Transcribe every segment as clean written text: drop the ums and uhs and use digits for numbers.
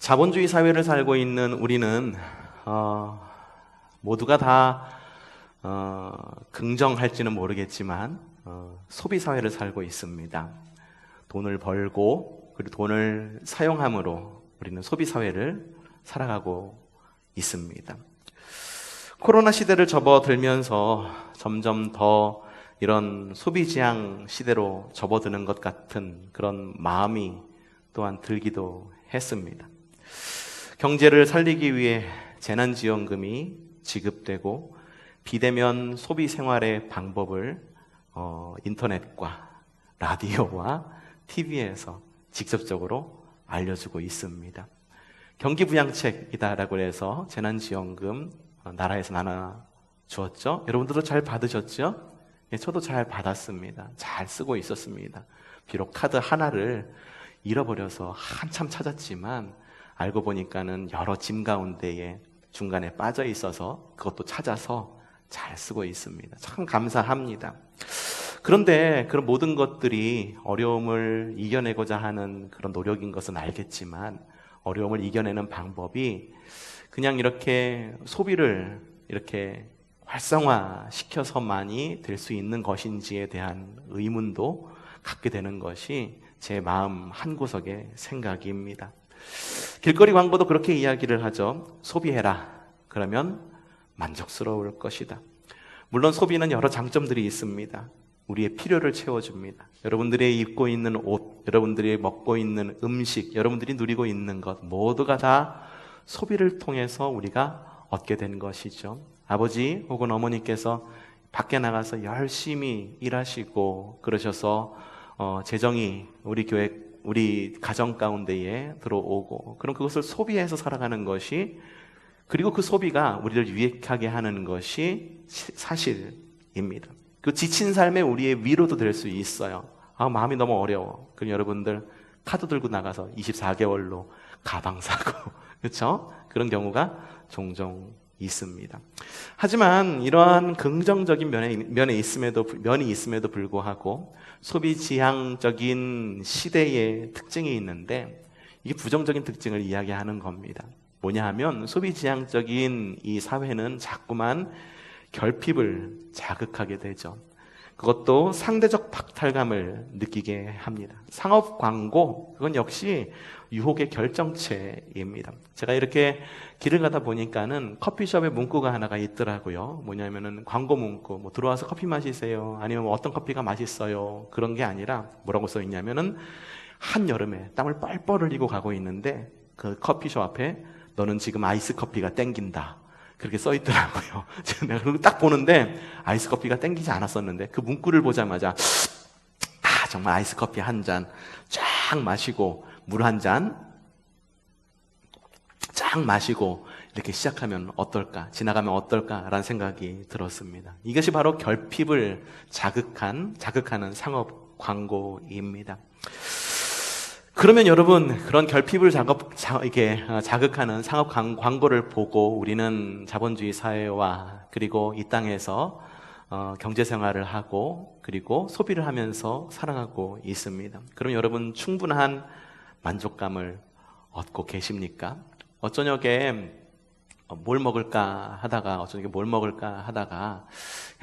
자본주의 사회를 살고 있는 우리는 모두가 다 긍정할지는 모르겠지만 소비 사회를 살고 있습니다. 돈을 벌고 그리고 돈을 사용함으로 우리는 소비 사회를 살아가고 있습니다. 코로나 시대를 접어들면서 점점 더 이런 소비 지향 시대로 접어드는 것 같은 그런 마음이 또한 들기도 했습니다. 경제를 살리기 위해 재난지원금이 지급되고 비대면 소비 생활의 방법을 인터넷과 라디오와 TV에서 직접적으로 알려주고 있습니다. 경기부양책이다라고 해서 재난지원금 나라에서 나눠주었죠. 여러분들도 잘 받으셨죠? 예, 저도 잘 받았습니다. 잘 쓰고 있었습니다. 비록 카드 하나를 잃어버려서 한참 찾았지만 알고 보니까는 여러 짐 가운데에 중간에 빠져 있어서 그것도 찾아서 잘 쓰고 있습니다. 참 감사합니다. 그런데 그런 모든 것들이 어려움을 이겨내고자 하는 그런 노력인 것은 알겠지만 어려움을 이겨내는 방법이 그냥 이렇게 소비를 이렇게 활성화시켜서만이 될 수 있는 것인지에 대한 의문도 갖게 되는 것이 제 마음 한구석의 생각입니다. 길거리 광고도 그렇게 이야기를 하죠. 소비해라. 그러면 만족스러울 것이다. 물론 소비는 여러 장점들이 있습니다. 우리의 필요를 채워줍니다. 여러분들이 입고 있는 옷, 여러분들이 먹고 있는 음식, 여러분들이 누리고 있는 것 모두가 다 소비를 통해서 우리가 얻게 된 것이죠. 아버지 혹은 어머니께서 밖에 나가서 열심히 일하시고 그러셔서 재정이 우리 교회, 우리 가정 가운데에 들어오고 그럼 그것을 소비해서 살아가는 것이 그리고 그 소비가 우리를 유익하게 하는 것이 사실입니다. 그 지친 삶에 우리의 위로도 될 수 있어요. 마음이 너무 어려워. 그럼 여러분들 카드 들고 나가서 24개월로 가방 사고 그렇죠? 그런 경우가 종종 있습니다. 하지만 이러한 긍정적인 면이 있음에도 불구하고 소비 지향적인 시대의 특징이 있는데 이게 부정적인 특징을 이야기하는 겁니다. 뭐냐 하면 소비 지향적인 이 사회는 자꾸만 결핍을 자극하게 되죠. 그것도 상대적 박탈감을 느끼게 합니다. 상업 광고, 그건 역시 유혹의 결정체입니다. 제가 이렇게 길을 가다 보니까는 커피숍에 문구가 하나가 있더라고요. 뭐냐면은 광고 문구, 뭐 들어와서 커피 마시세요. 아니면 뭐 어떤 커피가 맛있어요. 그런 게 아니라 뭐라고 써 있냐면은 한여름에 땀을 뻘뻘 흘리고 가고 있는데 그 커피숍 앞에 너는 지금 아이스 커피가 땡긴다. 그렇게 써 있더라고요. 내가 그걸 딱 보는데 아이스 커피가 땡기지 않았었는데 그 문구를 보자마자 정말 아이스 커피 한 잔 쫙 마시고 물 한 잔 쫙 마시고 이렇게 시작하면 어떨까? 지나가면 어떨까라는 생각이 들었습니다. 이것이 바로 결핍을 자극하는 상업 광고입니다. 그러면 여러분 그런 결핍을 자극하는 상업 광고를 보고 우리는 자본주의 사회와 그리고 이 땅에서 경제생활을 하고 그리고 소비를 하면서 살아가고 있습니다. 그럼 여러분 충분한 만족감을 얻고 계십니까? 어저녁에 뭘 먹을까 하다가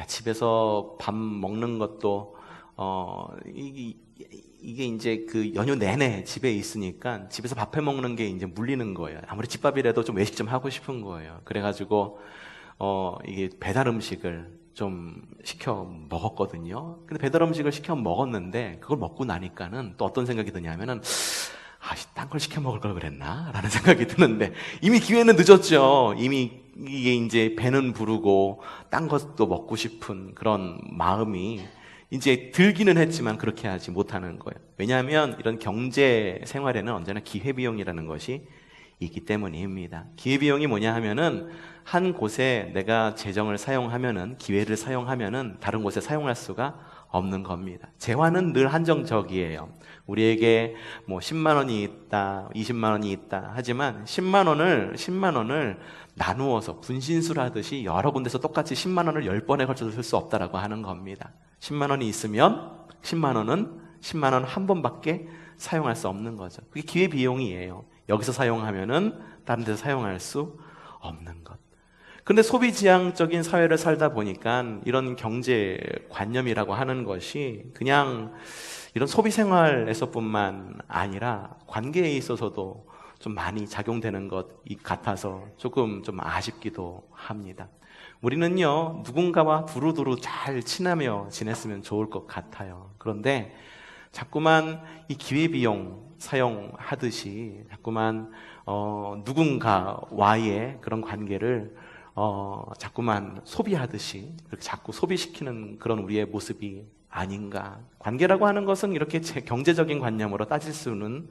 집에서 밥 먹는 것도 이게 이제 그 연휴 내내 집에 있으니까 집에서 밥해 먹는 게 이제 물리는 거예요. 아무리 집밥이라도 좀 외식 좀 하고 싶은 거예요. 그래가지고 이게 배달 음식을 좀 시켜 먹었거든요. 근데 배달 음식을 시켜 먹었는데 그걸 먹고 나니까는 또 어떤 생각이 드냐면은 딴 걸 시켜 먹을 걸 그랬나? 라는 생각이 드는데 이미 기회는 늦었죠. 이미 이게 이제 배는 부르고 딴 것도 먹고 싶은 그런 마음이 이제 들기는 했지만 그렇게 하지 못하는 거예요. 왜냐하면 이런 경제 생활에는 언제나 기회비용이라는 것이 있기 때문입니다. 기회비용이 뭐냐 하면은 한 곳에 내가 재정을 사용하면은 기회를 사용하면은 다른 곳에 사용할 수가 없는 겁니다. 재화는 늘 한정적이에요. 우리에게 뭐 10만 원이 있다, 20만 원이 있다 하지만 10만 원을 나누어서 분신술 하듯이 여러 군데서 똑같이 10만 원을 10번에 걸쳐서 쓸 수 없다라고 하는 겁니다. 10만 원이 있으면 10만 원 한 번밖에 사용할 수 없는 거죠. 그게 기회비용이에요. 여기서 사용하면은 다른 데서 사용할 수 없는 것. 근데 소비지향적인 사회를 살다 보니까 이런 경제관념이라고 하는 것이 그냥 이런 소비 생활에서뿐만 아니라 관계에 있어서도 좀 많이 작용되는 것 같아서 조금 좀 아쉽기도 합니다. 우리는요, 누군가와 두루두루 잘 친하며 지냈으면 좋을 것 같아요. 그런데 자꾸만 이 기회비용 사용하듯이 자꾸만 누군가와의 그런 관계를 자꾸만 소비하듯이 그렇게 자꾸 소비시키는 그런 우리의 모습이 아닌가. 관계라고 하는 것은 이렇게 경제적인 관념으로 따질 수는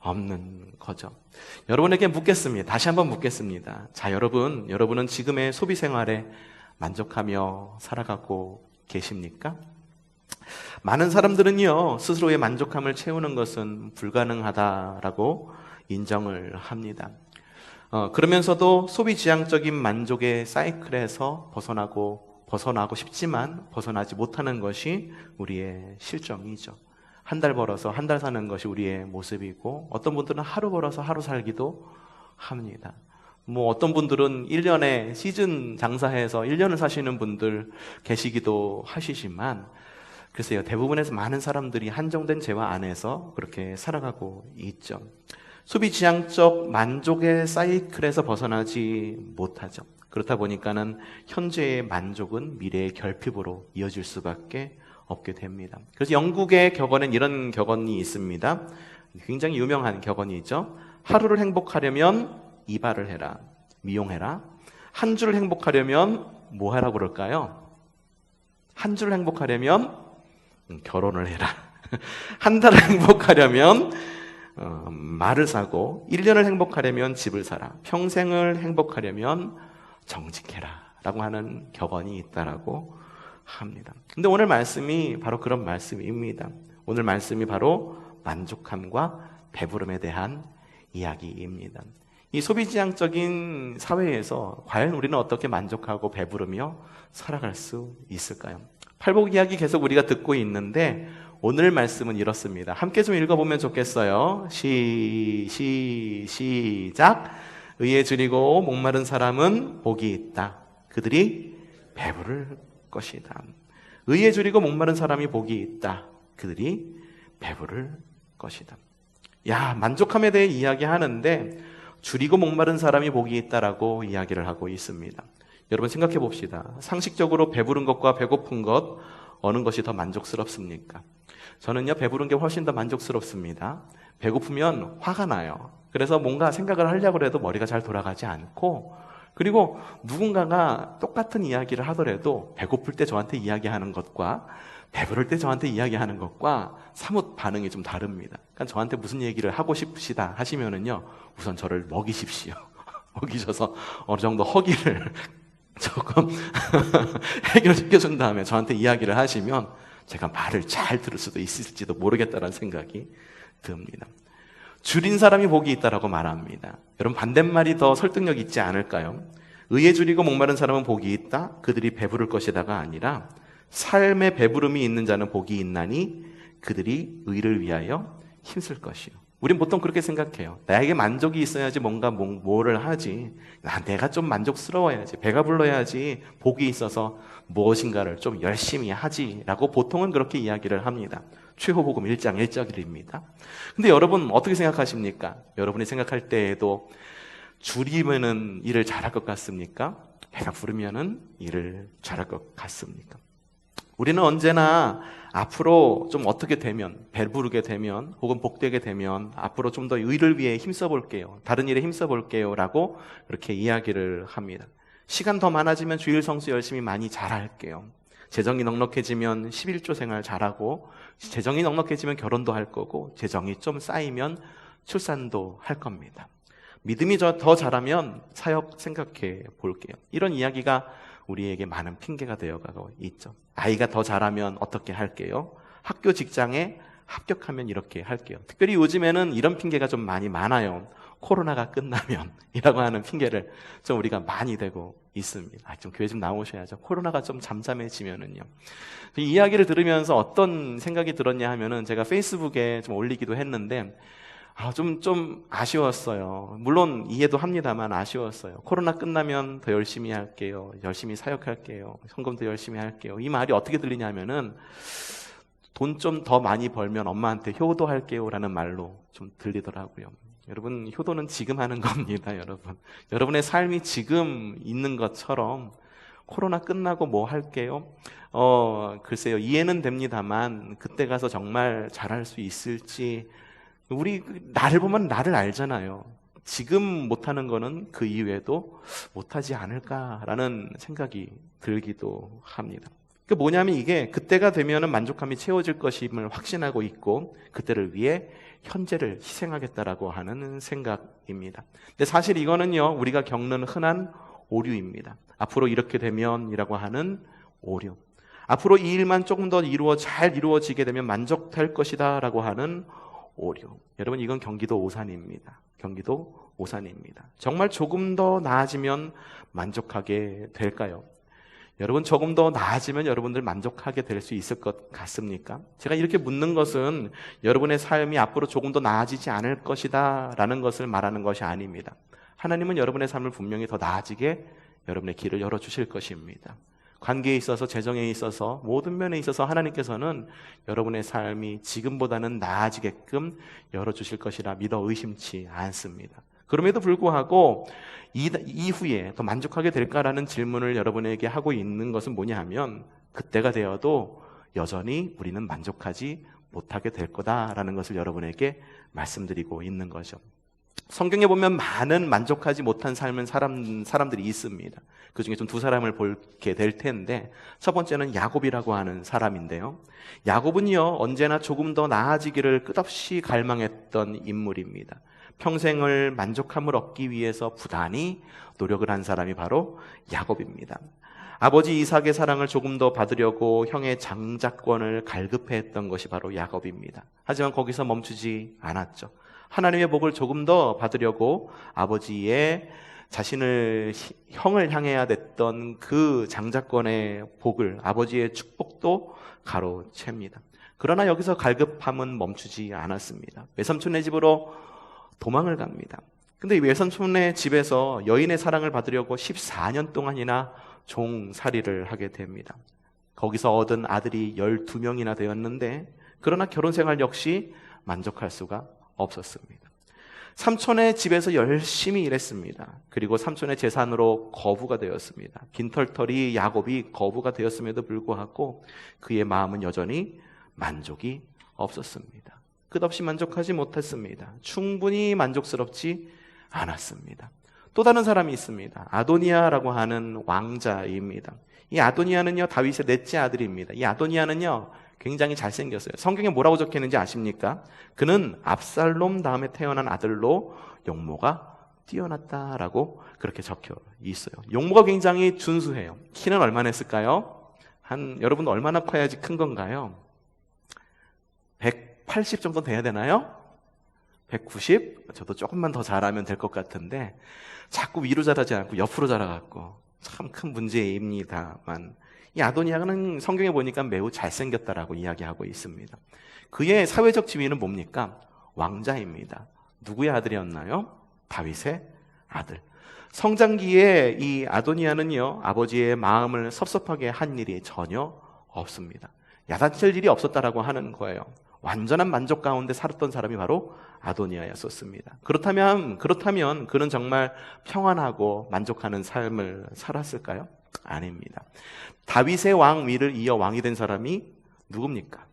없는 거죠. 여러분에게 묻겠습니다. 다시 한번 묻겠습니다. 자, 여러분은 지금의 소비 생활에 만족하며 살아가고 계십니까? 많은 사람들은요, 스스로의 만족함을 채우는 것은 불가능하다라고 인정을 합니다. 그러면서도 소비지향적인 만족의 사이클에서 벗어나고 싶지만 벗어나지 못하는 것이 우리의 실정이죠. 한 달 벌어서 한 달 사는 것이 우리의 모습이고, 어떤 분들은 하루 벌어서 하루 살기도 합니다. 어떤 분들은 1년에 시즌 장사해서 1년을 사시는 분들 계시기도 하시지만, 글쎄요, 대부분에서 많은 사람들이 한정된 재화 안에서 그렇게 살아가고 있죠. 소비지향적 만족의 사이클에서 벗어나지 못하죠. 그렇다 보니까는 현재의 만족은 미래의 결핍으로 이어질 수밖에 없게 됩니다. 그래서 영국의 격언엔 이런 격언이 있습니다. 굉장히 유명한 격언이죠. 하루를 행복하려면 이발을 해라, 미용해라. 한 주를 행복하려면 뭐 하라고 그럴까요? 한 주를 행복하려면 결혼을 해라. 한 달을 행복하려면 말을 사고, 1년을 행복하려면 집을 사라. 평생을 행복하려면 정직해라 라고 하는 격언이 있다라고 합니다. 근데 오늘 말씀이 바로 그런 말씀입니다. 오늘 말씀이 바로 만족함과 배부름에 대한 이야기입니다. 이 소비지향적인 사회에서 과연 우리는 어떻게 만족하고 배부르며 살아갈 수 있을까요? 팔복 이야기 계속 우리가 듣고 있는데 오늘 말씀은 이렇습니다. 함께 좀 읽어보면 좋겠어요. 시작. 의에 줄이고 목마른 사람은 복이 있다. 그들이 배부를 것이다. 의에 줄이고 목마른 사람이 복이 있다. 그들이 배부를 것이다. 야, 만족함에 대해 이야기하는데 줄이고 목마른 사람이 복이 있다라고 이야기를 하고 있습니다. 여러분 생각해 봅시다. 상식적으로 배부른 것과 배고픈 것 어느 것이 더 만족스럽습니까? 저는요, 배부른 게 훨씬 더 만족스럽습니다. 배고프면 화가 나요. 그래서 뭔가 생각을 하려고 해도 머리가 잘 돌아가지 않고, 그리고 누군가가 똑같은 이야기를 하더라도 배고플 때 저한테 이야기하는 것과 배부를 때 저한테 이야기하는 것과 사뭇 반응이 좀 다릅니다. 그러니까 저한테 무슨 얘기를 하고 싶으시다 하시면은요, 우선 저를 먹이십시오. 먹이셔서 어느 정도 허기를 조금 해결시켜준 다음에 저한테 이야기를 하시면 제가 말을 잘 들을 수도 있을지도 모르겠다는 생각이 듭니다. 줄인 사람이 복이 있다라고 말합니다. 여러분 반대말이 더 설득력 있지 않을까요? 의에 줄이고 목마른 사람은 복이 있다. 그들이 배부를 것이다가 아니라 삶의 배부름이 있는 자는 복이 있나니 그들이 의를 위하여 힘쓸 것이요. 우린 보통 그렇게 생각해요. 나에게 만족이 있어야지 뭔가 뭐를 하지. 내가 좀 만족스러워야지. 배가 불러야지 복이 있어서 무엇인가를 좀 열심히 하지라고 보통은 그렇게 이야기를 합니다. 최후복음 1장 1절입니다. 근데 여러분 어떻게 생각하십니까? 여러분이 생각할 때에도 줄이면은 일을 잘할 것 같습니까? 배가 부르면은 일을 잘할 것 같습니까? 우리는 언제나 앞으로 좀 어떻게 되면, 배부르게 되면, 혹은 복되게 되면 앞으로 좀 더 의를 위해 힘써 볼게요. 다른 일에 힘써 볼게요. 라고 그렇게 이야기를 합니다. 시간 더 많아지면 주일 성수 열심히 많이 잘할게요. 재정이 넉넉해지면 11조 생활 잘하고, 재정이 넉넉해지면 결혼도 할 거고, 재정이 좀 쌓이면 출산도 할 겁니다. 믿음이 더 잘하면 사역 생각해 볼게요. 이런 이야기가 우리에게 많은 핑계가 되어가고 있죠. 아이가 더 잘하면 어떻게 할게요? 학교 직장에 합격하면 이렇게 할게요. 특별히 요즘에는 이런 핑계가 좀 많이 많아요. 코로나가 끝나면 이라고 하는 핑계를 좀 우리가 많이 대고 있습니다. 좀 교회 좀 나오셔야죠. 코로나가 좀 잠잠해지면은요. 이 이야기를 들으면서 어떤 생각이 들었냐 하면은 제가 페이스북에 좀 올리기도 했는데, 좀 아쉬웠어요. 물론 이해도 합니다만 아쉬웠어요. 코로나 끝나면 더 열심히 할게요. 열심히 사역할게요. 헌금도 열심히 할게요. 이 말이 어떻게 들리냐면은 돈 좀 더 많이 벌면 엄마한테 효도할게요 라는 말로 좀 들리더라고요. 여러분, 효도는 지금 하는 겁니다, 여러분. 여러분의 삶이 지금 있는 것처럼 코로나 끝나고 뭐 할게요? 글쎄요, 이해는 됩니다만 그때 가서 정말 잘할 수 있을지, 우리 나를 보면 나를 알잖아요. 지금 못하는 거는 그 이후에도 못하지 않을까라는 생각이 들기도 합니다. 그 뭐냐면 이게 그때가 되면은 만족함이 채워질 것임을 확신하고 있고 그때를 위해 현재를 희생하겠다라고 하는 생각입니다. 근데 사실 이거는요, 우리가 겪는 흔한 오류입니다. 앞으로 이렇게 되면이라고 하는 오류. 앞으로 이 일만 조금 더 잘 이루어지게 되면 만족될 것이다라고 하는 오류. 여러분, 이건 경기도 오산입니다. 경기도 오산입니다. 정말 조금 더 나아지면 만족하게 될까요? 여러분, 조금 더 나아지면 여러분들 만족하게 될 수 있을 것 같습니까? 제가 이렇게 묻는 것은 여러분의 삶이 앞으로 조금 더 나아지지 않을 것이다 라는 것을 말하는 것이 아닙니다. 하나님은 여러분의 삶을 분명히 더 나아지게 여러분의 길을 열어주실 것입니다. 관계에 있어서, 재정에 있어서, 모든 면에 있어서 하나님께서는 여러분의 삶이 지금보다는 나아지게끔 열어주실 것이라 믿어 의심치 않습니다. 그럼에도 불구하고 이후에 더 만족하게 될까라는 질문을 여러분에게 하고 있는 것은 뭐냐 하면, 그때가 되어도 여전히 우리는 만족하지 못하게 될 거다라는 것을 여러분에게 말씀드리고 있는 거죠. 성경에 보면 많은 만족하지 못한 삶은 사람들이 있습니다. 그 중에 좀 두 사람을 보게 될 텐데, 첫 번째는 야곱이라고 하는 사람인데요. 야곱은요, 언제나 조금 더 나아지기를 끝없이 갈망했던 인물입니다. 평생을 만족함을 얻기 위해서 부단히 노력을 한 사람이 바로 야곱입니다. 아버지 이삭의 사랑을 조금 더 받으려고 형의 장자권을 갈급해했던 것이 바로 야곱입니다. 하지만 거기서 멈추지 않았죠. 하나님의 복을 조금 더 받으려고 아버지의 자신을 형을 향해야 됐던 그 장자권의 복을, 아버지의 축복도 가로챕니다. 그러나 여기서 갈급함은 멈추지 않았습니다. 외삼촌의 집으로 도망을 갑니다. 근데 이 외삼촌의 집에서 여인의 사랑을 받으려고 14년 동안이나 종살이를 하게 됩니다. 거기서 얻은 아들이 12명이나 되었는데, 그러나 결혼 생활 역시 만족할 수가 없었습니다. 삼촌의 집에서 열심히 일했습니다. 그리고 삼촌의 재산으로 거부가 되었습니다. 빈털터리 야곱이 거부가 되었음에도 불구하고 그의 마음은 여전히 만족이 없었습니다. 끝없이 만족하지 못했습니다. 충분히 만족스럽지 않았습니다. 또 다른 사람이 있습니다. 아도니아라고 하는 왕자입니다. 이 아도니아는요, 다윗의 넷째 아들입니다. 이 아도니아는요, 굉장히 잘생겼어요. 성경에 뭐라고 적혀있는지 아십니까? 그는 압살롬 다음에 태어난 아들로 용모가 뛰어났다라고 그렇게 적혀 있어요. 용모가 굉장히 준수해요. 키는 얼마나 했을까요? 여러분 얼마나 커야지 큰 건가요? 180 정도 돼야 되나요? 190? 저도 조금만 더 잘하면 될 것 같은데 자꾸 위로 자라지 않고 옆으로 자라갖고 참 큰 문제입니다만, 이 아도니아는 성경에 보니까 매우 잘생겼다라고 이야기하고 있습니다. 그의 사회적 지위는 뭡니까? 왕자입니다. 누구의 아들이었나요? 다윗의 아들. 성장기에 이 아도니아는요, 아버지의 마음을 섭섭하게 한 일이 전혀 없습니다. 야단칠 일이 없었다라고 하는 거예요. 완전한 만족 가운데 살았던 사람이 바로 아도니아였었습니다. 그렇다면 그는 정말 평안하고 만족하는 삶을 살았을까요? 아닙니다. 다윗의 왕위를 이어 왕이 된 사람이 누굽니까?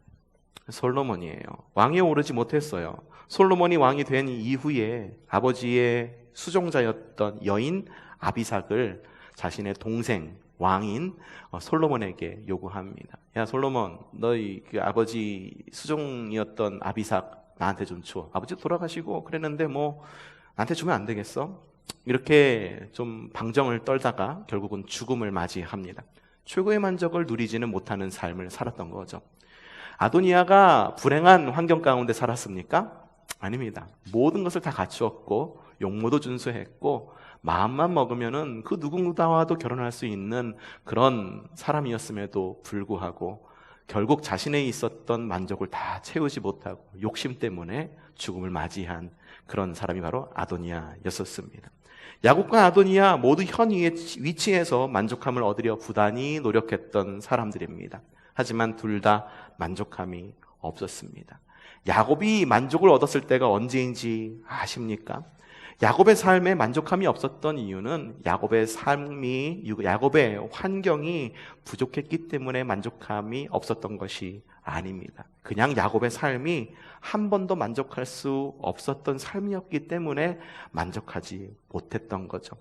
솔로몬이에요. 왕위에 오르지 못했어요. 솔로몬이 왕이 된 이후에 아버지의 수종자였던 여인 아비삭을 자신의 동생 왕인 솔로몬에게 요구합니다. 야, 솔로몬, 너희 그 아버지 수종이었던 아비삭 나한테 좀 줘. 아버지 돌아가시고 그랬는데 뭐 나한테 주면 안 되겠어? 이렇게 좀 방정을 떨다가 결국은 죽음을 맞이합니다. 최고의 만족을 누리지는 못하는 삶을 살았던 거죠. 아도니아가 불행한 환경 가운데 살았습니까? 아닙니다. 모든 것을 다 갖추었고 용모도 준수했고 마음만 먹으면은 그 누구와도 결혼할 수 있는 그런 사람이었음에도 불구하고 결국 자신에 있었던 만족을 다 채우지 못하고 욕심 때문에 죽음을 맞이한 그런 사람이 바로 아도니아였었습니다. 야곱과 아도니아 모두 현 위치에서 만족함을 얻으려 부단히 노력했던 사람들입니다. 하지만 둘 다 만족함이 없었습니다. 야곱이 만족을 얻었을 때가 언제인지 아십니까? 야곱의 삶에 만족함이 없었던 이유는 야곱의 환경이 부족했기 때문에 만족함이 없었던 것이 아닙니다. 그냥 야곱의 삶이 한 번도 만족할 수 없었던 삶이었기 때문에 만족하지 못했던 거죠.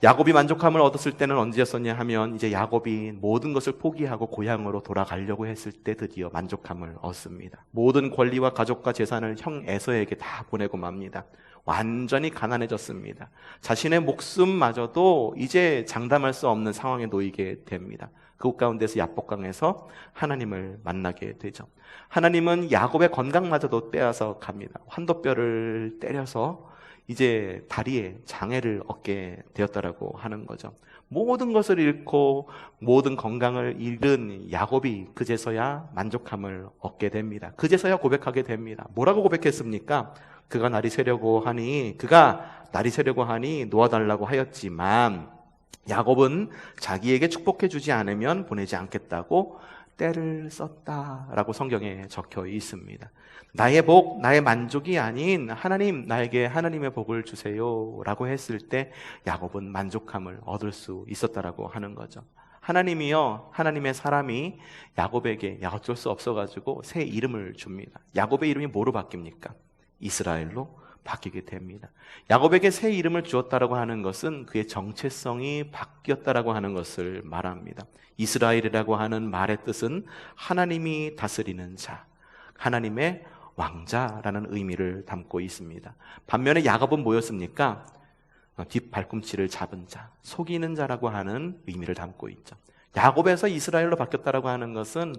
야곱이 만족함을 얻었을 때는 언제였었냐 하면 이제 야곱이 모든 것을 포기하고 고향으로 돌아가려고 했을 때 드디어 만족함을 얻습니다. 모든 권리와 가족과 재산을 형 에서에게 다 보내고 맙니다. 완전히 가난해졌습니다. 자신의 목숨마저도 이제 장담할 수 없는 상황에 놓이게 됩니다. 그 가운데서 야복강에서 하나님을 만나게 되죠. 하나님은 야곱의 건강마저도 빼앗아 갑니다. 환도뼈를 때려서 이제 다리에 장애를 얻게 되었다라고 하는 거죠. 모든 것을 잃고 모든 건강을 잃은 야곱이 그제서야 만족함을 얻게 됩니다. 그제서야 고백하게 됩니다. 뭐라고 고백했습니까? 그가 날이 새려고 하니 놓아달라고 하였지만 야곱은 자기에게 축복해 주지 않으면 보내지 않겠다고 때를 썼다라고 성경에 적혀 있습니다. 나의 복, 나의 만족이 아닌 하나님, 나에게 하나님의 복을 주세요 라고 했을 때 야곱은 만족함을 얻을 수 있었다라고 하는 거죠. 하나님이요, 하나님의 사람이 야곱에게 어쩔 수 없어가지고 새 이름을 줍니다. 야곱의 이름이 뭐로 바뀝니까? 이스라엘로 바뀌게 됩니다. 야곱에게 새 이름을 주었다라고 하는 것은 그의 정체성이 바뀌었다라고 하는 것을 말합니다. 이스라엘이라고 하는 말의 뜻은 하나님이 다스리는 자, 하나님의 왕자라는 의미를 담고 있습니다. 반면에 야곱은 뭐였습니까? 뒷발꿈치를 잡은 자, 속이는 자라고 하는 의미를 담고 있죠. 야곱에서 이스라엘로 바뀌었다라고 하는 것은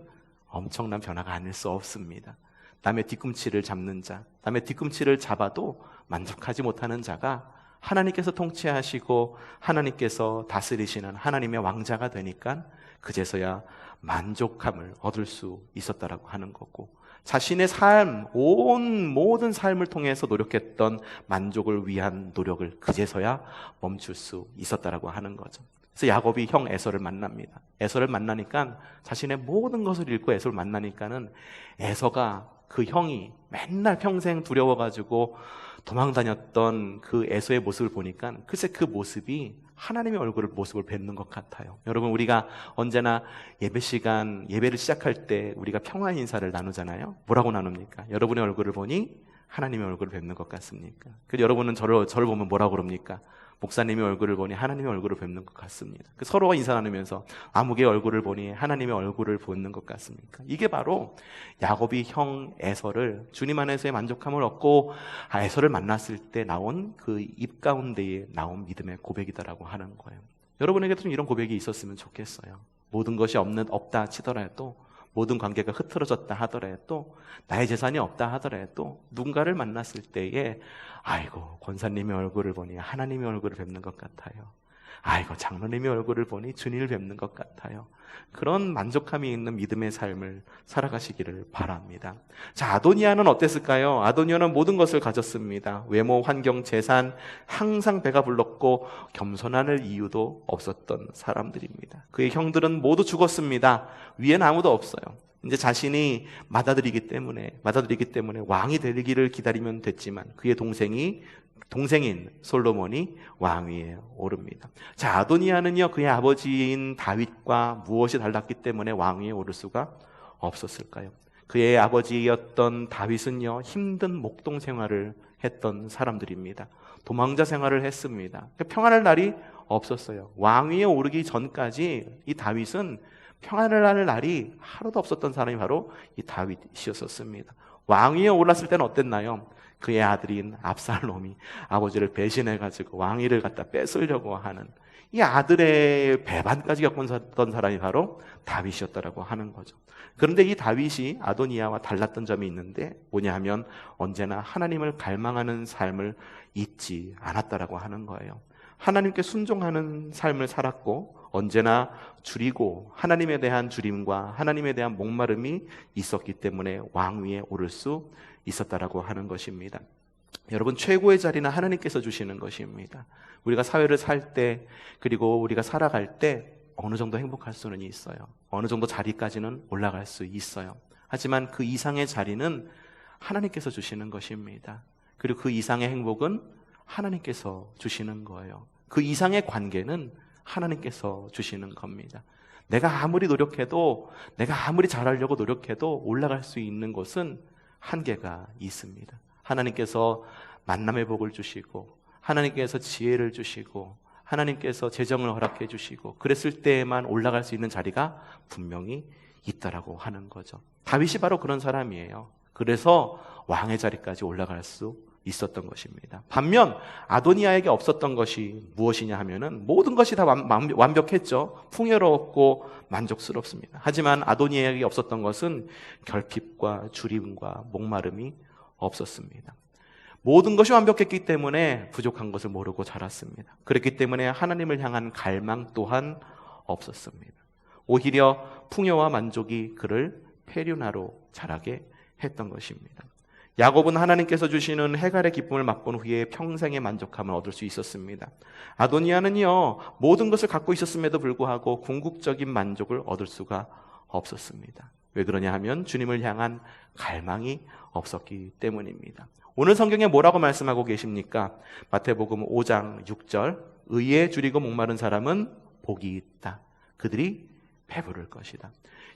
엄청난 변화가 아닐 수 없습니다. 남의 뒤꿈치를 잡는 자, 남의 뒤꿈치를 잡아도 만족하지 못하는 자가 하나님께서 통치하시고 하나님께서 다스리시는 하나님의 왕자가 되니까 그제서야 만족함을 얻을 수 있었다라고 하는 거고, 자신의 삶, 모든 삶을 통해서 노력했던 만족을 위한 노력을 그제서야 멈출 수 있었다라고 하는 거죠. 그래서 야곱이 형 에서를 만납니다. 에서를 만나니까 자신의 모든 것을 잃고 에서를 만나니까는 에서가, 그 형이 맨날 평생 두려워가지고 도망다녔던 그 에서의 모습을 보니까 글쎄 그 모습이 하나님의 모습을 뵙는 것 같아요. 여러분, 우리가 언제나 예배 시간, 예배를 시작할 때 우리가 평화 인사를 나누잖아요. 뭐라고 나눕니까? 여러분의 얼굴을 보니 하나님의 얼굴을 뵙는 것 같습니까? 그래서 여러분은 저를 보면 뭐라고 그럽니까? 목사님의 얼굴을 보니 하나님의 얼굴을 뵙는 것 같습니다. 서로가 인사 나누면서 아무개의 얼굴을 보니 하나님의 얼굴을 보는 것 같습니까? 이게 바로 야곱이 형 에서를 주님 안에서의 만족함을 얻고 에서를 만났을 때 나온 그 입 가운데에 나온 믿음의 고백이다라고 하는 거예요. 여러분에게도 좀 이런 고백이 있었으면 좋겠어요. 모든 것이 없다 치더라도, 모든 관계가 흐트러졌다 하더라도, 나의 재산이 없다 하더라도 누군가를 만났을 때에 아이고, 권사님의 얼굴을 보니 하나님의 얼굴을 뵙는 것 같아요. 아이고, 장로님의 얼굴을 보니 주님을 뵙는 것 같아요. 그런 만족함이 있는 믿음의 삶을 살아가시기를 바랍니다. 자, 아도니아는 어땠을까요? 아도니아는 모든 것을 가졌습니다. 외모, 환경, 재산, 항상 배가 불렀고 겸손할 이유도 없었던 사람들입니다. 그의 형들은 모두 죽었습니다. 위에는 아무도 없어요. 이제 자신이 맏아들이기 때문에 왕이 되기를 기다리면 됐지만 그의 동생인 솔로몬이 왕위에 오릅니다. 자, 아도니아는요, 그의 아버지인 다윗과 무엇이 달랐기 때문에 왕위에 오를 수가 없었을까요? 그의 아버지였던 다윗은요, 힘든 목동 생활을 했던 사람들입니다. 도망자 생활을 했습니다. 평안할 날이 없었어요. 왕위에 오르기 전까지 이 다윗은 평안을 할 날이 하루도 없었던 사람이 바로 이 다윗이었습니다. 왕위에 올랐을 때는 어땠나요? 그의 아들인 압살롬이 아버지를 배신해가지고 왕위를 갖다 뺏으려고 하는 이 아들의 배반까지 겪었던 사람이 바로 다윗이었다라고 하는 거죠. 그런데 이 다윗이 아도니아와 달랐던 점이 있는데 뭐냐 하면 언제나 하나님을 갈망하는 삶을 잊지 않았다라고 하는 거예요. 하나님께 순종하는 삶을 살았고 언제나 줄이고 하나님에 대한 줄임과 하나님에 대한 목마름이 있었기 때문에 왕위에 오를 수 있었다라고 하는 것입니다. 여러분, 최고의 자리는 하나님께서 주시는 것입니다. 우리가 사회를 살 때, 그리고 우리가 살아갈 때 어느 정도 행복할 수는 있어요. 어느 정도 자리까지는 올라갈 수 있어요. 하지만 그 이상의 자리는 하나님께서 주시는 것입니다. 그리고 그 이상의 행복은 하나님께서 주시는 거예요. 그 이상의 관계는 하나님께서 주시는 겁니다. 내가 아무리 노력해도, 내가 아무리 잘하려고 노력해도 올라갈 수 있는 곳은 한계가 있습니다. 하나님께서 만남의 복을 주시고, 하나님께서 지혜를 주시고, 하나님께서 재정을 허락해 주시고, 그랬을 때에만 올라갈 수 있는 자리가 분명히 있다라고 하는 거죠. 다윗이 바로 그런 사람이에요. 그래서 왕의 자리까지 올라갈 수 있었던 것입니다. 반면 아도니아에게 없었던 것이 무엇이냐 하면은 모든 것이 다 완벽했죠. 풍요롭고 만족스럽습니다. 하지만 아도니아에게 없었던 것은 결핍과 주림과 목마름이 없었습니다. 모든 것이 완벽했기 때문에 부족한 것을 모르고 자랐습니다. 그렇기 때문에 하나님을 향한 갈망 또한 없었습니다. 오히려 풍요와 만족이 그를 폐륜하로 자라게 했던 것입니다. 야곱은 하나님께서 주시는 해갈의 기쁨을 맛본 후에 평생의 만족함을 얻을 수 있었습니다. 아도니아는요, 모든 것을 갖고 있었음에도 불구하고 궁극적인 만족을 얻을 수가 없었습니다. 왜 그러냐 하면 주님을 향한 갈망이 없었기 때문입니다. 오늘 성경에 뭐라고 말씀하고 계십니까? 마태복음 5장 6절, 의에 줄이고 목마른 사람은 복이 있다. 그들이 배부를 것이다.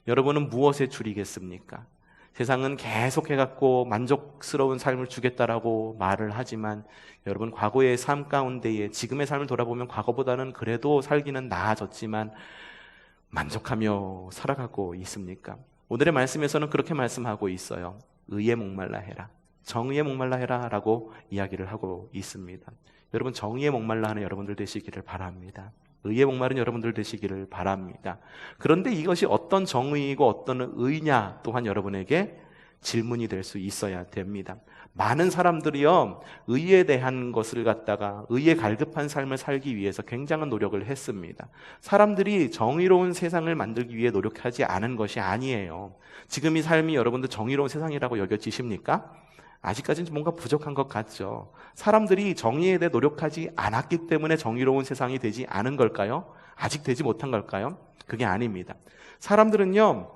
여러분은 무엇에 줄이겠습니까? 세상은 계속해갖고 만족스러운 삶을 주겠다라고 말을 하지만 여러분, 과거의 삶 가운데에 지금의 삶을 돌아보면 과거보다는 그래도 살기는 나아졌지만 만족하며 살아가고 있습니까? 오늘의 말씀에서는 그렇게 말씀하고 있어요. 의에 목말라 해라, 정의에 목말라 해라 라고 이야기를 하고 있습니다. 여러분, 정의에 목말라 하는 여러분들 되시기를 바랍니다. 의에 목마른 여러분들 되시기를 바랍니다. 그런데 이것이 어떤 정의이고 어떤 의냐 또한 여러분에게 질문이 될 수 있어야 됩니다. 많은 사람들이요, 의에 대한 것을 갖다가 의에 갈급한 삶을 살기 위해서 굉장한 노력을 했습니다. 사람들이 정의로운 세상을 만들기 위해 노력하지 않은 것이 아니에요. 지금 이 삶이 여러분들 정의로운 세상이라고 여겨지십니까? 아직까지는 뭔가 부족한 것 같죠. 사람들이 정의에 대해 노력하지 않았기 때문에 정의로운 세상이 되지 않은 걸까요? 아직 되지 못한 걸까요? 그게 아닙니다. 사람들은요,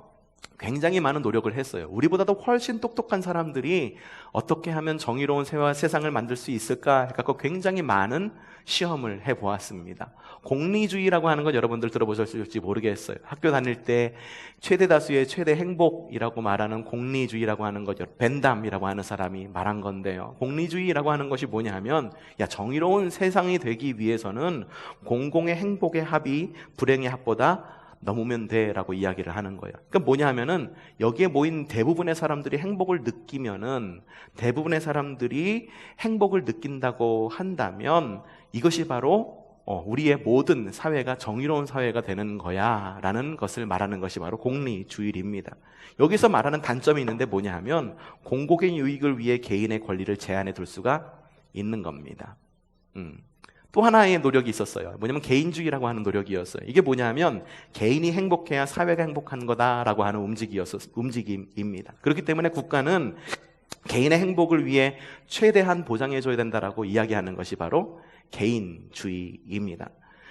굉장히 많은 노력을 했어요. 우리보다도 훨씬 똑똑한 사람들이 어떻게 하면 정의로운 세상을 만들 수 있을까 해서 굉장히 많은 시험을 해보았습니다. 공리주의라고 하는 건 여러분들 들어보셨을지 모르겠어요. 학교 다닐 때 최대 다수의 최대 행복이라고 말하는 공리주의라고 하는 거죠. 벤담이라고 하는 사람이 말한 건데요. 공리주의라고 하는 것이 뭐냐 하면, 정의로운 세상이 되기 위해서는 공공의 행복의 합이 불행의 합보다 넘으면 돼라고 이야기를 하는 거예요. 그러니까 뭐냐 하면은, 여기에 모인 대부분의 사람들이 행복을 느끼면은, 대부분의 사람들이 행복을 느낀다고 한다면 이것이 바로 우리의 모든 사회가 정의로운 사회가 되는 거야 라는 것을 말하는 것이 바로 공리주의입니다. 여기서 말하는 단점이 있는데 뭐냐 하면, 공공의 유익을 위해 개인의 권리를 제한해 둘 수가 있는 겁니다. 또 하나의 노력이 있었어요. 뭐냐면 개인주의라고 하는 노력이었어요. 이게 뭐냐 하면, 개인이 행복해야 사회가 행복한 거다라고 하는 움직임입니다. 그렇기 때문에 국가는 개인의 행복을 위해 최대한 보장해줘야 된다라고 이야기하는 것이 바로 개인주의입니다.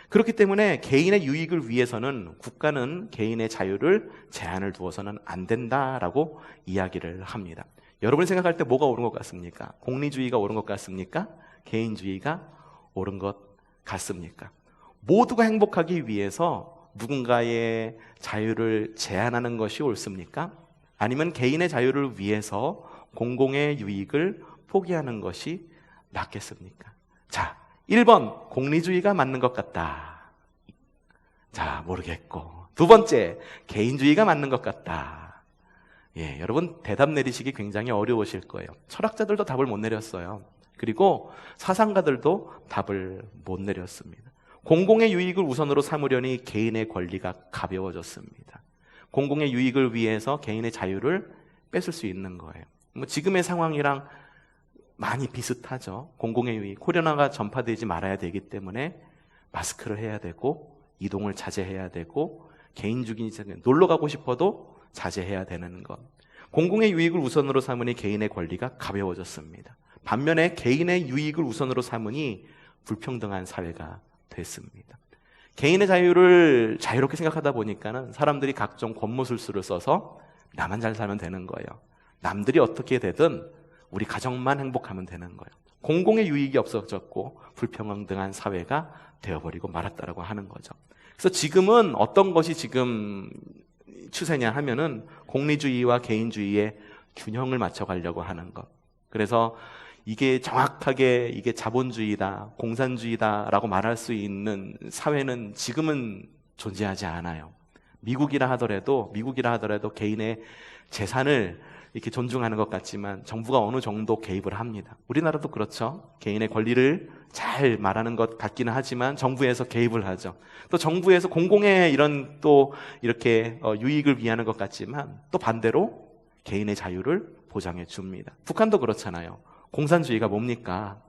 그렇기 때문에 개인의 유익을 위해서는 국가는 개인의 자유를 제한을 두어서는 안 된다라고 이야기를 합니다. 여러분이 생각할 때 뭐가 옳은 것 같습니까? 공리주의가 옳은 것 같습니까? 개인주의가 옳은 것 같습니까? 모두가 행복하기 위해서 누군가의 자유를 제한하는 것이 옳습니까? 아니면 개인의 자유를 위해서 공공의 유익을 포기하는 것이 낫겠습니까? 자, 1번 공리주의가 맞는 것 같다. 자, 모르겠고. 두 번째, 개인주의가 맞는 것 같다. 여러분 대답 내리시기 굉장히 어려우실 거예요. 철학자들도 답을 못 내렸어요. 그리고 사상가들도 답을 못 내렸습니다. 공공의 유익을 우선으로 삼으려니 개인의 권리가 가벼워졌습니다. 공공의 유익을 위해서 개인의 자유를 뺏을 수 있는 거예요. 지금의 상황이랑 많이 비슷하죠. 공공의 유익, 코로나가 전파되지 말아야 되기 때문에 마스크를 해야 되고 이동을 자제해야 되고 개인주의 놀러 가고 싶어도 자제해야 되는 것. 공공의 유익을 우선으로 삼으니 개인의 권리가 가벼워졌습니다. 반면에 개인의 유익을 우선으로 삼으니 불평등한 사회가 됐습니다. 개인의 자유를 자유롭게 생각하다 보니까는 사람들이 각종 권모술수를 써서 나만 잘 살면 되는 거예요. 남들이 어떻게 되든 우리 가정만 행복하면 되는 거예요. 공공의 유익이 없어졌고 불평등한 사회가 되어버리고 말았다라고 하는 거죠. 그래서 지금은 어떤 것이 지금 추세냐 하면은 공리주의와 개인주의의 균형을 맞춰가려고 하는 것. 그래서 이게 정확하게 이게 자본주의다, 공산주의다라고 말할 수 있는 사회는 지금은 존재하지 않아요. 미국이라 하더라도 개인의 재산을 이렇게 존중하는 것 같지만 정부가 어느 정도 개입을 합니다. 우리나라도 그렇죠. 개인의 권리를 잘 말하는 것 같기는 하지만 정부에서 개입을 하죠. 또 정부에서 공공의 이런 또 이렇게 유익을 위하는 것 같지만 또 반대로 개인의 자유를 보장해 줍니다. 북한도 그렇잖아요. 공산주의가 뭡니까?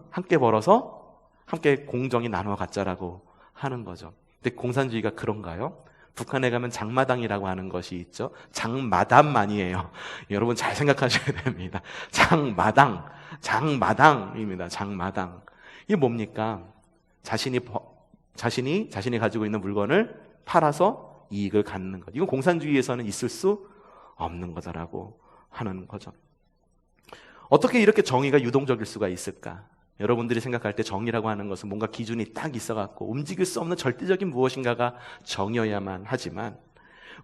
함께 벌어서 함께 공정히 나눠 갖자라고 하는 거죠. 근데 공산주의가 그런가요? 북한에 가면 장마당이라고 하는 것이 있죠. 장마담만이에요. 여러분 잘 생각하셔야 됩니다. 장마당입니다. 장마당. 이게 뭡니까? 자신이 가지고 있는 물건을 팔아서 이익을 갖는 것. 이건 공산주의에서는 있을 수 없는 거다라고 하는 거죠. 어떻게 이렇게 정의가 유동적일 수가 있을까? 여러분들이 생각할 때 정의라고 하는 것은 뭔가 기준이 딱 있어갖고 움직일 수 없는 절대적인 무엇인가가 정의여야만 하지만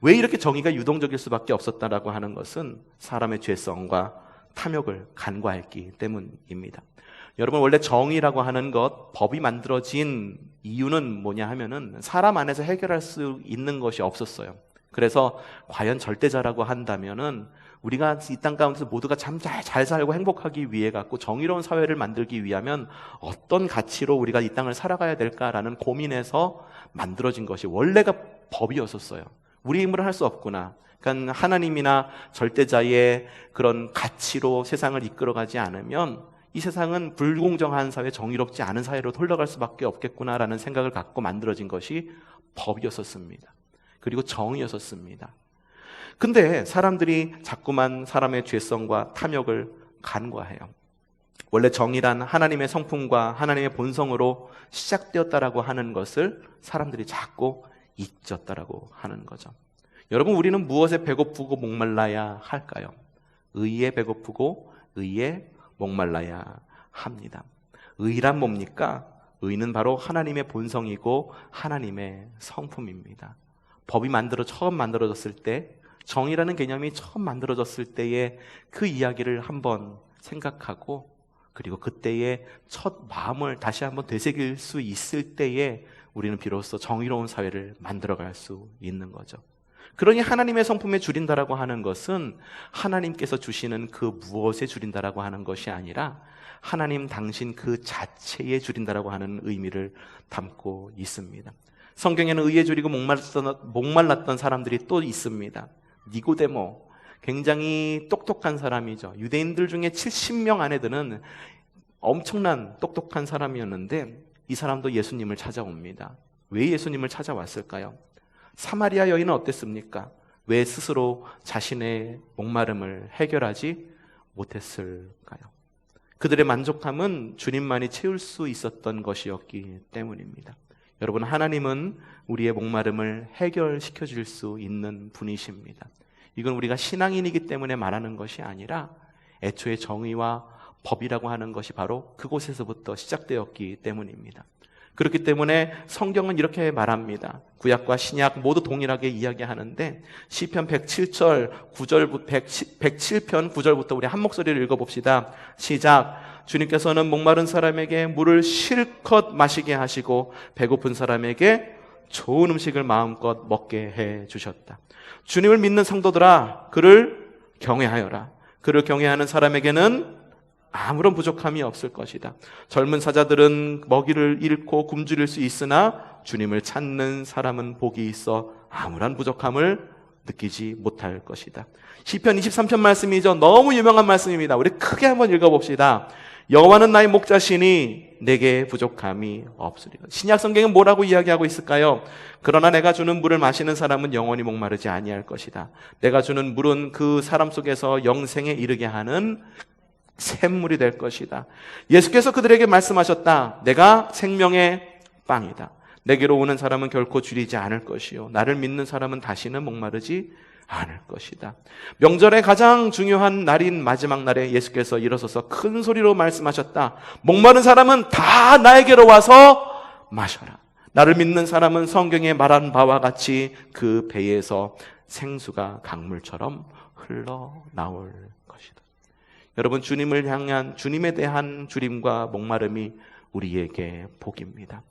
왜 이렇게 정의가 유동적일 수밖에 없었다라고 하는 것은 사람의 죄성과 탐욕을 간과했기 때문입니다. 여러분 원래 정의라고 하는 것, 법이 만들어진 이유는 뭐냐 하면은 사람 안에서 해결할 수 있는 것이 없었어요. 그래서 과연 절대자라고 한다면은 우리가 이 땅 가운데서 모두가 참 잘 살고 행복하기 위해 갖고 정의로운 사회를 만들기 위하면 어떤 가치로 우리가 이 땅을 살아가야 될까라는 고민에서 만들어진 것이 원래가 법이었었어요. 우리 힘으로 할 수 없구나. 그러니까 하나님이나 절대자의 그런 가치로 세상을 이끌어가지 않으면 이 세상은 불공정한 사회, 정의롭지 않은 사회로 흘러갈 수밖에 없겠구나라는 생각을 갖고 만들어진 것이 법이었었습니다. 그리고 정의였었습니다. 근데 사람들이 자꾸만 사람의 죄성과 탐욕을 간과해요. 원래 정의란 하나님의 성품과 하나님의 본성으로 시작되었다라고 하는 것을 사람들이 자꾸 잊었다라고 하는 거죠. 여러분 우리는 무엇에 배고프고 목말라야 할까요? 의에 배고프고 의에 목말라야 합니다. 의란 뭡니까? 의는 바로 하나님의 본성이고 하나님의 성품입니다. 법이 처음 만들어졌을 때 정의라는 개념이 처음 만들어졌을 때의 그 이야기를 한번 생각하고 그리고 그때의 첫 마음을 다시 한번 되새길 수 있을 때에 우리는 비로소 정의로운 사회를 만들어갈 수 있는 거죠. 그러니 하나님의 성품에 줄인다라고 하는 것은 하나님께서 주시는 그 무엇에 줄인다라고 하는 것이 아니라 하나님 당신 그 자체에 줄인다라고 하는 의미를 담고 있습니다. 성경에는 의에 줄이고 목말랐던 사람들이 또 있습니다. 니고데모, 굉장히 똑똑한 사람이죠. 유대인들 중에 70명 안에 드는 엄청난 똑똑한 사람이었는데 이 사람도 예수님을 찾아옵니다. 왜 예수님을 찾아왔을까요? 사마리아 여인은 어땠습니까? 왜 스스로 자신의 목마름을 해결하지 못했을까요? 그들의 만족함은 주님만이 채울 수 있었던 것이었기 때문입니다. 여러분, 하나님은 우리의 목마름을 해결시켜 줄 수 있는 분이십니다. 이건 우리가 신앙인이기 때문에 말하는 것이 아니라 애초에 정의와 법이라고 하는 것이 바로 그곳에서부터 시작되었기 때문입니다. 그렇기 때문에 성경은 이렇게 말합니다. 구약과 신약 모두 동일하게 이야기하는데 시편 107편 9절부터 우리 한 목소리를 읽어봅시다. 시작. 주님께서는 목마른 사람에게 물을 실컷 마시게 하시고 배고픈 사람에게 좋은 음식을 마음껏 먹게 해 주셨다. 주님을 믿는 성도들아, 그를 경외하여라. 그를 경외하는 사람에게는 아무런 부족함이 없을 것이다. 젊은 사자들은 먹이를 잃고 굶주릴 수 있으나 주님을 찾는 사람은 복이 있어 아무런 부족함을 느끼지 못할 것이다. 시편 23편 말씀이죠. 너무 유명한 말씀입니다. 우리 크게 한번 읽어봅시다. 여호와는 나의 목자시니 내게 부족함이 없으리라. 신약 성경은 뭐라고 이야기하고 있을까요? 그러나 내가 주는 물을 마시는 사람은 영원히 목마르지 아니할 것이다. 내가 주는 물은 그 사람 속에서 영생에 이르게 하는 샘물이 될 것이다. 예수께서 그들에게 말씀하셨다. 내가 생명의 빵이다. 내게로 오는 사람은 결코 줄이지 않을 것이요 나를 믿는 사람은 다시는 목마르지 않을 것이다. 명절의 가장 중요한 날인 마지막 날에 예수께서 일어서서 큰 소리로 말씀하셨다. 목마른 사람은 다 나에게로 와서 마셔라. 나를 믿는 사람은 성경에 말한 바와 같이 그 배에서 생수가 강물처럼 흘러나올 것이다. 여러분, 주님을 향한, 주님에 대한 주림과 목마름이 우리에게 복입니다.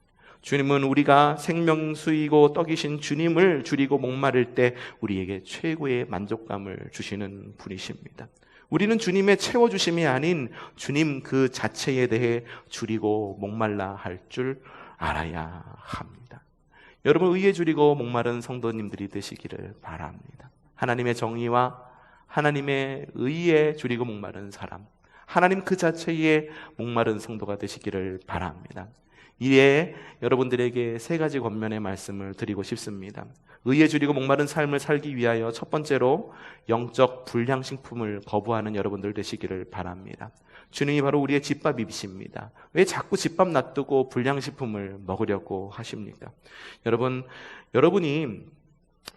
주님은 우리가 생명수이고 떡이신 주님을 줄이고 목마를 때 우리에게 최고의 만족감을 주시는 분이십니다. 우리는 주님의 채워주심이 아닌 주님 그 자체에 대해 줄이고 목말라 할 줄 알아야 합니다. 여러분, 의에 줄이고 목마른 성도님들이 되시기를 바랍니다. 하나님의 정의와 하나님의 의에 줄이고 목마른 사람, 하나님 그 자체에 목마른 성도가 되시기를 바랍니다. 이에 여러분들에게 세 가지 권면의 말씀을 드리고 싶습니다. 의에 줄이고 목마른 삶을 살기 위하여 첫 번째로 영적 불량식품을 거부하는 여러분들 되시기를 바랍니다. 주님이 바로 우리의 집밥이십니다. 왜 자꾸 집밥 놔두고 불량식품을 먹으려고 하십니까?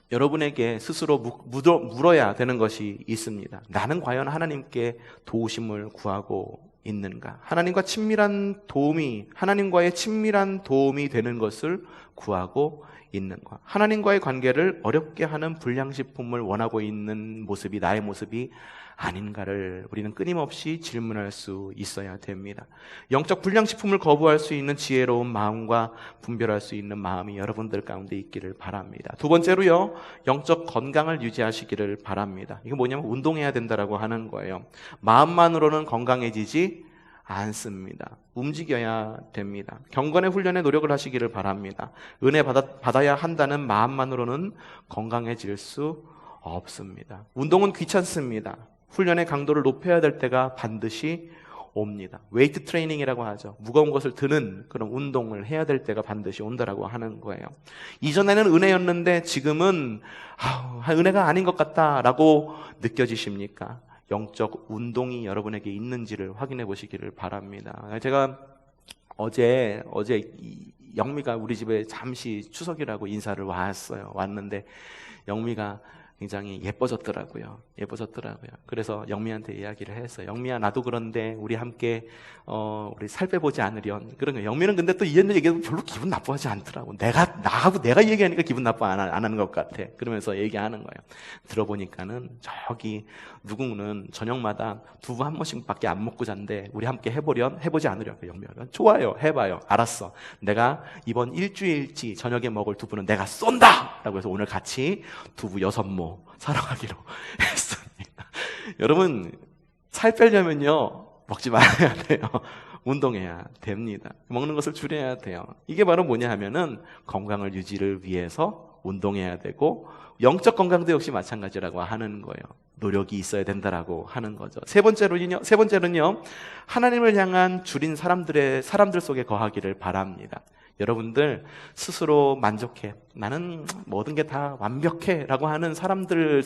여러분에게 스스로 물어야 되는 것이 있습니다. 나는 과연 하나님께 도우심을 구하고 있는가? 하나님과의 친밀한 도움이 되는 것을 구하고 있는가? 하나님과의 관계를 어렵게 하는 불량식품을 원하고 있는 모습이 나의 모습이 아닌가를 우리는 끊임없이 질문할 수 있어야 됩니다. 영적 불량식품을 거부할 수 있는 지혜로운 마음과 분별할 수 있는 마음이 여러분들 가운데 있기를 바랍니다. 두 번째로요, 영적 건강을 유지하시기를 바랍니다. 이게 뭐냐면 운동해야 된다라고 하는 거예요. 마음만으로는 건강해지지 않습니다. 움직여야 됩니다. 경건의 훈련에 노력을 하시기를 바랍니다. 은혜 받아야 한다는 마음만으로는 건강해질 수 없습니다. 운동은 귀찮습니다. 훈련의 강도를 높여야 될 때가 반드시 옵니다. 웨이트 트레이닝이라고 하죠. 무거운 것을 드는 그런 운동을 해야 될 때가 반드시 온다라고 하는 거예요. 이전에는 은혜였는데 지금은 은혜가 아닌 것 같다라고 느껴지십니까? 영적 운동이 여러분에게 있는지를 확인해 보시기를 바랍니다. 제가 어제 영미가 우리 집에 잠시 추석이라고 인사를 왔는데 영미가 굉장히 예뻐졌더라고요. 그래서 영미한테 이야기를 했어요. 영미야, 나도 그런데 우리 함께 우리 살 빼보지 않으련. 그런 거예요. 영미는 근데 또 이런 얘기해도 별로 기분 나빠하지 않더라고. 내가 얘기하니까 기분 나빠 안 하는 것 같아. 그러면서 얘기하는 거예요. 들어보니까는 저기 누구는 저녁마다 두부 한 번씩밖에 안 먹고 잔대. 우리 함께 해보지 않으련. 영미가 좋아요, 해봐요. 알았어. 내가 이번 일주일치 저녁에 먹을 두부는 내가 쏜다! 라고 해서 오늘 같이 두부 6모 사러 가기로 했습니다. 여러분, 살 빼려면요, 먹지 말아야 돼요. 운동해야 됩니다. 먹는 것을 줄여야 돼요. 이게 바로 뭐냐 하면은 건강을 유지를 위해서 운동해야 되고, 영적 건강도 역시 마찬가지라고 하는 거예요. 노력이 있어야 된다라고 하는 거죠. 세 번째는요, 하나님을 향한 줄인 사람들 속에 거하기를 바랍니다. 여러분들 스스로 만족해, 나는 모든 게 다 완벽해 라고 하는 사람들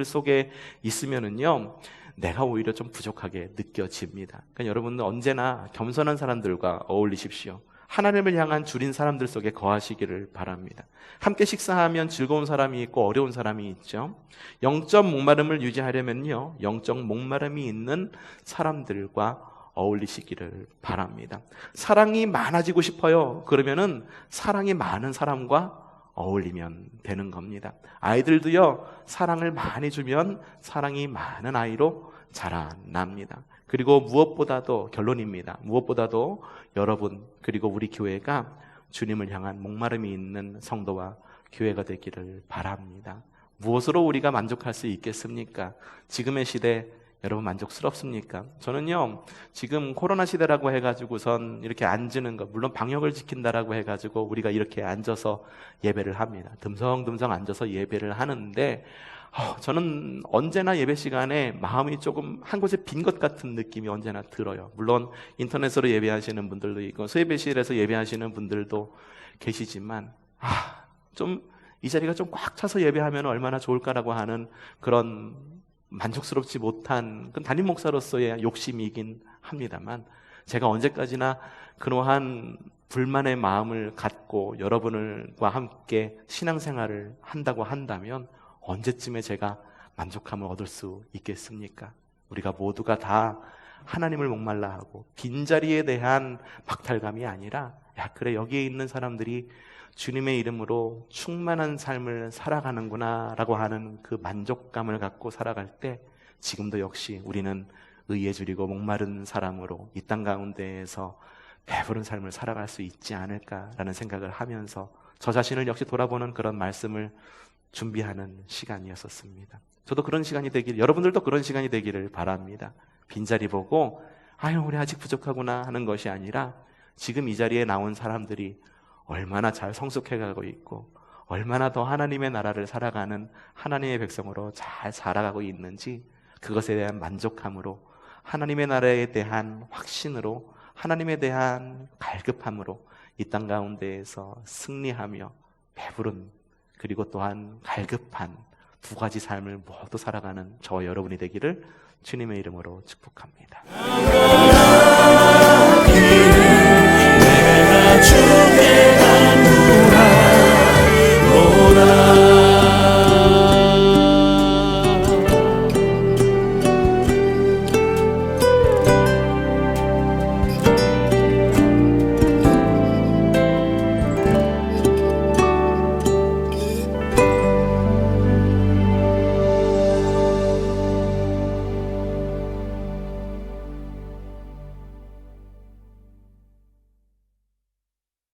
속에 있으면은요, 내가 오히려 좀 부족하게 느껴집니다. 그러니까 여러분은 언제나 겸손한 사람들과 어울리십시오. 하나님을 향한 줄인 사람들 속에 거하시기를 바랍니다. 함께 식사하면 즐거운 사람이 있고 어려운 사람이 있죠. 영적 목마름을 유지하려면요, 영적 목마름이 있는 사람들과 어울리시기를 바랍니다. 사랑이 많아지고 싶어요. 그러면은 사랑이 많은 사람과 어울리면 되는 겁니다. 아이들도요, 사랑을 많이 주면 사랑이 많은 아이로 자라납니다. 그리고 무엇보다도 결론입니다. 무엇보다도 여러분 그리고 우리 교회가 주님을 향한 목마름이 있는 성도와 교회가 되기를 바랍니다. 무엇으로 우리가 만족할 수 있겠습니까? 지금의 시대 여러분 만족스럽습니까? 저는요, 지금 코로나 시대라고 해가지고선 이렇게 앉는 것, 물론 방역을 지킨다라고 해가지고 우리가 이렇게 앉아서 예배를 합니다. 듬성듬성 앉아서 예배를 하는데, 저는 언제나 예배 시간에 마음이 조금 한 곳에 빈 것 같은 느낌이 언제나 들어요. 물론 인터넷으로 예배하시는 분들도 있고 수예배실에서 예배하시는 분들도 계시지만 좀 이 자리가 좀 꽉 차서 예배하면 얼마나 좋을까라고 하는 그런 만족스럽지 못한 그런 담임 목사로서의 욕심이긴 합니다만, 제가 언제까지나 그러한 불만의 마음을 갖고 여러분과 함께 신앙생활을 한다고 한다면 언제쯤에 제가 만족함을 얻을 수 있겠습니까? 우리가 모두가 다 하나님을 목말라 하고 빈자리에 대한 박탈감이 아니라, 야, 그래, 여기에 있는 사람들이 주님의 이름으로 충만한 삶을 살아가는구나 라고 하는 그 만족감을 갖고 살아갈 때, 지금도 역시 우리는 의에 줄이고 목마른 사람으로 이 땅 가운데에서 배부른 삶을 살아갈 수 있지 않을까라는 생각을 하면서 저 자신을 역시 돌아보는 그런 말씀을 준비하는 시간이었었습니다. 저도 그런 시간이 되길, 여러분들도 그런 시간이 되기를 바랍니다. 빈자리 보고 우리 아직 부족하구나 하는 것이 아니라, 지금 이 자리에 나온 사람들이 얼마나 잘 성숙해가고 있고 얼마나 더 하나님의 나라를 살아가는 하나님의 백성으로 잘 살아가고 있는지, 그것에 대한 만족함으로, 하나님의 나라에 대한 확신으로, 하나님에 대한 갈급함으로 이 땅 가운데에서 승리하며 배부른, 그리고 또한 갈급한 두 가지 삶을 모두 살아가는 저와 여러분이 되기를 주님의 이름으로 축복합니다.